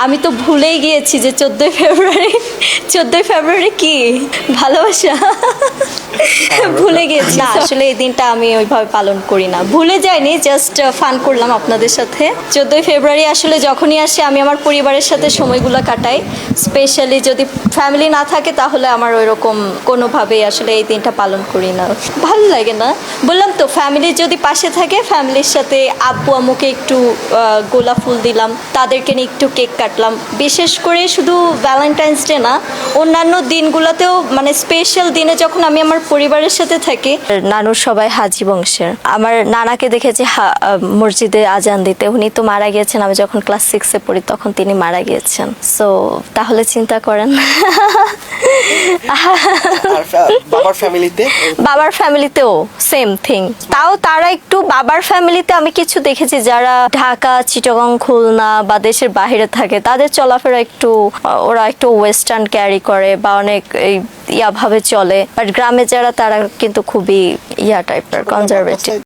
আমি তো ভুলেই গিয়েছি যে 14ই ফেব্রুয়ারি কি ভালোবাসা ভুলে গিয়েছি না, আসলে এই দিনটা আমি ওইভাবে পালন করি না, ভুলে যাইনি, জাস্ট ফান করলাম আপনাদের সাথে। 14ই ফেব্রুয়ারি আসলে যখনই আসে আমি আমার পরিবারের সাথে সময়গুলো কাটাই, স্পেশালি যদি ফ্যামিলি না থাকে তাহলে আমার ওইরকম কোনোভাবেই আসলে এই দিনটা পালন করি না, ভালো লাগে না। বললাম তো, ফ্যামিলি যদি পাশে থাকে, ফ্যামিলির সাথে আব্বু আম্মুকে একটু গোলাপ ফুল দিলাম, তাদেরকে নিয়ে একটু কেক কাটলাম। বিশেষ করে শুধু ভ্যালেন্টাইন্স ডে না, অন্যান্য দিনগুলোতেও মানে স্পেশাল দিনে যখন আমি আমার পরিবারের সাথে থাকি। নানুর সবাই হাজি বংশের, আমার নানাকে দেখেছি মসজিদে আজান দিতে, উনি তো মারা গিয়েছেন, আমি যখন ক্লাস 6-এ পড়ি তখন তিনি মারা গিয়েছেন। সো তাহলে চিন্তা করেন। বাবার ফ্যামিলিতেও সেম থিং, তাও তারা একটু, বাবার ফ্যামিলিতে আমি কিছু দেখেছি যারা ঢাকা, চিটাগং, খুলনা বা দেশের বাইরে থাকে, তাদের চলাফেরা একটু, ওরা একটু ওয়েস্টার্ন ক্যারি করে বা অনেক ভাবে চলে, বাট গ্রামে যারা তারা কিন্তু খুবই টাইপের কনজারভেটিভ।